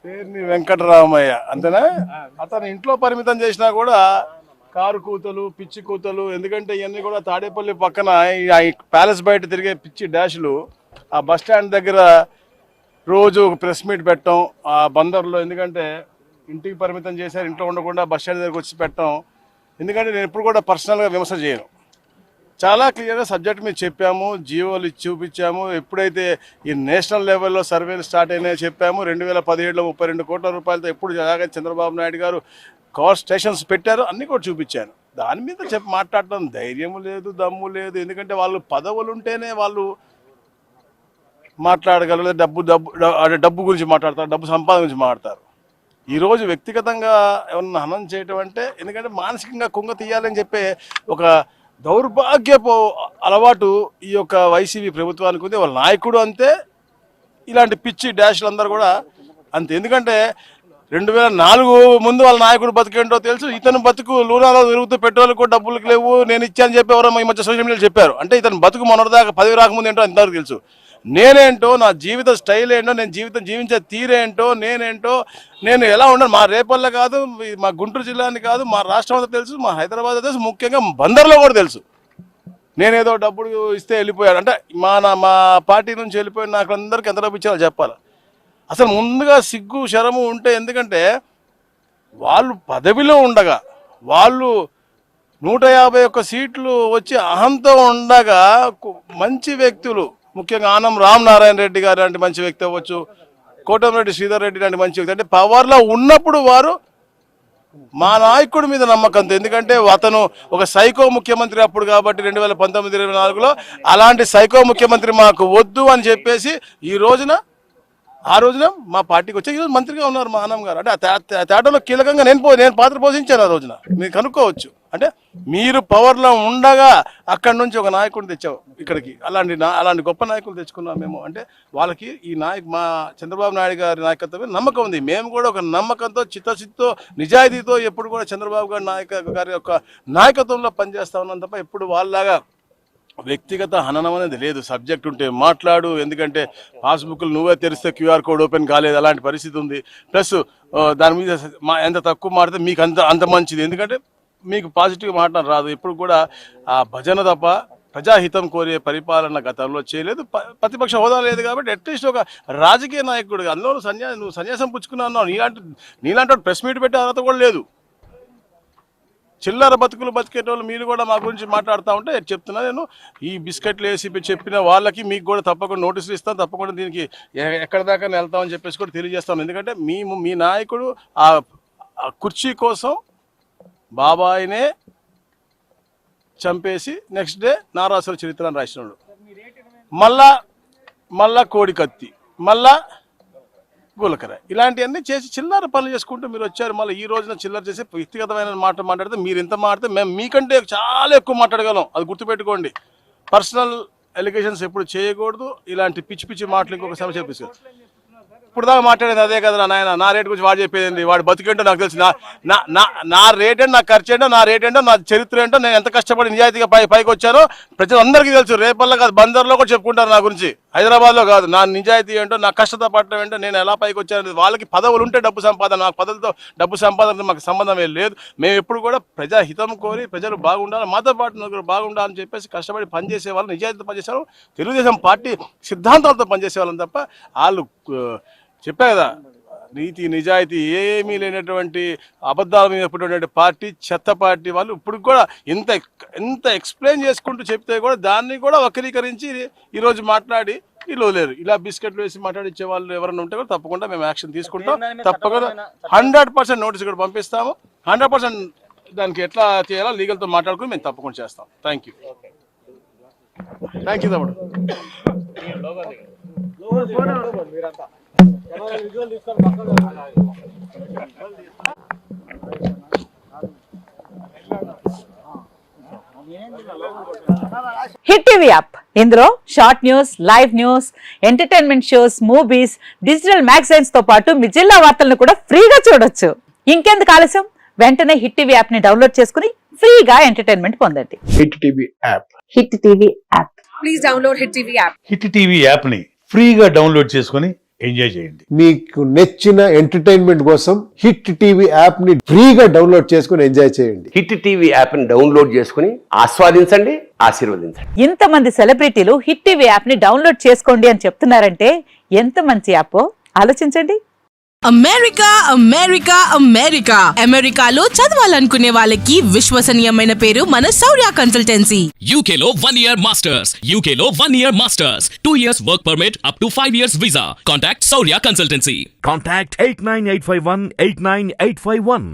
పేరుని వెంకటరామయ్య అంతేనా? అతను ఇంట్లో పరిమితం చేసినా కూడా కారు కూతలు, పిచ్చి కూతలు, ఎందుకంటే ఇవన్నీ కూడా తాడేపల్లి పక్కన ఈ ప్యాలెస్ బయట తిరిగే పిచ్చి డాష్లు ఆ బస్ స్టాండ్ దగ్గర రోజు ఒక ప్రెస్ మీట్ పెట్టడం ఆ బందర్లో. ఎందుకంటే ఇంటికి పరిమితం చేశారు, ఇంట్లో ఉండకుండా బస్ స్టాండ్ దగ్గరకు వచ్చి పెట్టడం. ఎందుకంటే నేను ఎప్పుడు కూడా పర్సనల్గా విమర్శ చేయను, చాలా క్లియర్గా సబ్జెక్ట్ మీద చెప్పాము, జీవోలు ఇచ్చి చూపించాము. ఎప్పుడైతే ఈ నేషనల్ లెవెల్లో సర్వేలు స్టార్ట్ అయినాయో చెప్పాము. 2017లో 32 కోట్ల రూపాయలతో ఎప్పుడు అలాగే చంద్రబాబు నాయుడు గారు కార్ స్టేషన్స్ పెట్టారు, అన్నీ కూడా చూపించాను. దాని మీద మాట్లాడటం ధైర్యం లేదు, దమ్ము లేదు. ఎందుకంటే వాళ్ళు పదవులు ఉంటేనే వాళ్ళు మాట్లాడగలరు, డబ్బు గురించి మాట్లాడతారు, డబ్బు సంపాదన గురించి మాట్లాడతారు. ఈరోజు వ్యక్తిగతంగా ఏమన్నా హనం చేయటం అంటే, ఎందుకంటే మానసికంగా కుంగ తీయాలని చెప్పే ఒక దౌర్భాగ్యపు అలవాటు ఈ యొక్క వైసీపీ ప్రభుత్వానికి ఉంది. వాళ్ళ నాయకుడు అంతే, ఇలాంటి పిచ్చి డాష్లు అందరూ కూడా అంతే. ఎందుకంటే 2004 ముందు వాళ్ళ నాయకుడు బతికేంటో తెలుసు, ఇతను బతుకు లూనాలో తిరుగుతూ పెట్రోల్ కూడా డబ్బులకు లేవు నేను ఇచ్చాను చెప్పి ఎవరో ఈ మధ్య సోషల్ మీడియాలో చెప్పారు. అంటే ఇతను బతుకు మొన్నటిదాకా పదవి రాకముందు ఏంటో అంతవరకు తెలుసు. నేనేంటో, నా జీవిత స్టైల్ ఏంటో, నేను జీవితం జీవించే తీరేంటో, నేనేంటో, నేను ఎలా ఉన్నాను, మా రేపల్లో కాదు, మా గుంటూరు జిల్లాని కాదు, మా రాష్ట్రం అంతా తెలుసు, మా హైదరాబాద్ తెలుసు, ముఖ్యంగా బందర్లో కూడా తెలుసు. నేనేదో డబ్బులు ఇస్తే వెళ్ళిపోయాను అంటే మా పార్టీ నుంచి వెళ్ళిపోయిన నాకు అందరికీ ఎంత డబ్బు ఇచ్చారో చెప్పాలి. అసలు ముందుగా సిగ్గు శరము ఉంటే, ఎందుకంటే వాళ్ళు పదవిలో ఉండగా, వాళ్ళు 151 సీట్లు వచ్చి అహంతో ఉండగా మంచి వ్యక్తులు, ముఖ్యంగా ఆనం రామనారాయణ రెడ్డి గారు లాంటి మంచి వ్యక్తి అవ్వచ్చు, కోటమిరెడ్డి శ్రీధర్ రెడ్డి లాంటి మంచి వ్యక్తి, అంటే పవర్లో ఉన్నప్పుడు వారు మా నాయకుడి మీద నమ్మకంతో, ఎందుకంటే అతను ఒక సైకో ముఖ్యమంత్రి అప్పుడు కాబట్టి 2019-24లో అలాంటి సైకో ముఖ్యమంత్రి మాకు వద్దు అని చెప్పేసి ఆ రోజున మా పార్టీకి వచ్చి ఈరోజు మంత్రిగా ఉన్నారు మా ఆనం గారు. అంటే ఆ తేటలో కీలకంగా నేను పాత్ర పోషించాను ఆ రోజున, మీరు కనుక్కోవచ్చు. అంటే మీరు పవర్లో ఉండగా అక్కడి నుంచి ఒక నాయకుడిని తెచ్చావు ఇక్కడికి, అలాంటి గొప్ప నాయకులు తెచ్చుకున్నాం మేము. అంటే వాళ్ళకి మా చంద్రబాబు నాయుడు గారి నాయకత్వం నమ్మకం ఉంది. మేము కూడా ఒక నమ్మకంతో, చిత్తశుద్ధితో, నిజాయితీతో ఎప్పుడు కూడా చంద్రబాబు గారి యొక్క నాయకత్వంలో పనిచేస్తా ఉన్నాం తప్ప ఎప్పుడు వాళ్ళలాగా వ్యక్తిగత హననం అనేది లేదు. సబ్జెక్ట్ ఉంటే మాట్లాడు, ఎందుకంటే పాస్బుక్లు నువ్వే తెరిస్తే క్యూఆర్ కోడ్ ఓపెన్ కాలేదు, అలాంటి పరిస్థితి ఉంది. ప్లస్ దాని మీద ఎంత తక్కువ మాడితే మీకు అంత మంచిది, ఎందుకంటే మీకు పాజిటివ్ మాట్లాడ రాదు. ఇప్పుడు కూడా ఆ భజన తప్ప ప్రజాహితం కోరే పరిపాలన గతంలో చేయలేదు, ప్రతిపక్ష హోదా లేదు. కాబట్టి అట్లీస్ట్ ఒక రాజకీయ నాయకుడు, అందులో నువ్వు సన్యాసం పుచ్చుకున్నావు, నీలాంటి ప్రెస్ మీట్ పెట్టే అర్హత కూడా లేదు. చిల్లర బతుకులు బతికేటోళ్ళు మీరు కూడా మా గురించి మాట్లాడుతూ ఉంటే చెప్తున్నా, నేను ఈ బిస్కెట్లు వేసి చెప్పిన వాళ్ళకి మీకు కూడా తప్పకుండా నోటీసులు ఇస్తాను, తప్పకుండా దీనికి ఎక్కడి దాకా వెళ్తామని చెప్పేసి కూడా తెలియజేస్తాను. ఎందుకంటే మీ నాయకుడు ఆ కుర్చీ కోసం బాబాయినే చంపేసి నెక్స్ట్ డే నారాసుర చరిత్రను రాసినాడు. మళ్ళా కోడి కత్తి, మళ్ళా గులకర, ఇలాంటివన్నీ చేసి చిల్లర పనులు చేసుకుంటూ మీరు వచ్చారు. మళ్ళీ ఈ రోజున చిల్లర చేసి వ్యక్తిగతమైన మాట మాట్లాడితే, మీరు ఎంత మాట్లాడితే మేము మీకంటే చాలా ఎక్కువ మాట్లాడగలం, అది గుర్తుపెట్టుకోండి. పర్సనల్ ఎలిగేషన్స్ ఎప్పుడు చేయకూడదు. ఇలాంటి పిచ్చి పిచ్చి మాటలు ఇంకొకసారి చెప్పేసి, ఇప్పుడు దాకా మాట్లాడేది అదే కదా నాయన. నా రేట్ గురించి వాడు చెప్పేది, వాడు బతికేంటో నాకు తెలుసు, నా రేట్ ఏంటో, నా ఖర్చు ఏంటో, నా రేట్ ఏంటో, నా చరిత్ర ఏంటో, నేను ఎంత కష్టపడి నిజాయితీగా పైకి వచ్చానో ప్రజలందరికీ తెలుసు. రేపల్లో కాదు, బందర్లో కూడా చెప్పుకుంటారు నా గురించి, హైదరాబాద్లో కాదు. నా నిజాయితీ ఏంటో, నా కష్టత పడటం ఏంటో, నేను ఎలా పైకి వచ్చాను. వాళ్ళకి పదవులు ఉంటే డబ్బు సంపాదన, నాకు పదవులతో డబ్బు సంపాదన మాకు సంబంధం ఏం లేదు. మేము ఎప్పుడు కూడా ప్రజాహితం కోరి ప్రజలు బాగుండాలి, మాతో పాటు నలుగురు బాగుండాలని చెప్పేసి కష్టపడి పనిచేసే వాళ్ళు, నిజాయితీతో పనిచేసేవాళ్ళు, తెలుగుదేశం పార్టీ సిద్ధాంతాలతో పనిచేసే వాళ్ళని తప్ప వాళ్ళు చెప్పా కదా, నీతి నిజాయితీ ఏమీ లేనటువంటి అబద్ధాల మీద పుట్టినటువంటి పార్టీ, చెత్త పార్టీ వాళ్ళు ఇప్పుడు కూడా ఎంత ఎక్స్ప్లెయిన్ చేసుకుంటూ చెప్తే కూడా దాన్ని కూడా వక్రీకరించి ఈరోజు మాట్లాడి వీళ్ళు లేరు. ఇలా బిస్కెట్లు వేసి మాట్లాడించే వాళ్ళు ఎవరైనా ఉంటే కూడా తప్పకుండా మేము యాక్షన్ తీసుకుంటాం. తప్పకుండా 100% నోటీస్ కూడా పంపిస్తాము. 100% దానికి ఎట్లా చేయాలో లీగల్తో మాట్లాడుకుని మేము తప్పకుండా చేస్తాం. థ్యాంక్ యూ తమ్ముడు. హిట్ టీవీ యాప్, ఇందులో short news, live news, entertainment shows, movies, digital magazines తో పాటు మీ జిల్లా వార్తలను కూడా ఫ్రీగా చూడొచ్చు. ఇంకెందుకు ఆలస్యం, వెంటనే హిట్ టీవీ యాప్ ని డౌన్లోడ్ చేసుకుని ఫ్రీగా ఎంటర్టైన్మెంట్ పొందండి. Hit TV app, hit TV app, please download hit TV app. Hit TV యాప్ని ఫ్రీగా డౌన్లోడ్ చేసుకొని ఎంజాయ్ చేయండి. మీకు నచ్చిన ఎంటర్టైన్మెంట్ కోసం హిట్ టీవీ యాప్ ని ఫ్రీగా డౌన్లోడ్ చేసుకుని ఎంజాయ్ చేయండి. హిట్ టీవీ యాప్ ని డౌన్లోడ్ చేసుకుని ఆస్వాదించండి, ఆశీర్వదించండి. ఇంతమంది సెలబ్రిటీలు హిట్ టీవీ యాప్ ని డౌన్లోడ్ చేసుకోండి అని చెప్తున్నారంటే ఎంత మంచి యాప్ ఆలోచించండి. అమెరికా అమెరికా అమెరికా అమెరికాలో చదవాలనుకునే వాళ్ళకి విశ్వసనీయమైన పేరు మన శౌర్య కన్సల్టెన్సీ. UK లో 1 year masters. UK లో 1 year masters. 2 years work permit up to 5 years visa. Contact Saurya Consultancy. Contact 89851 89851.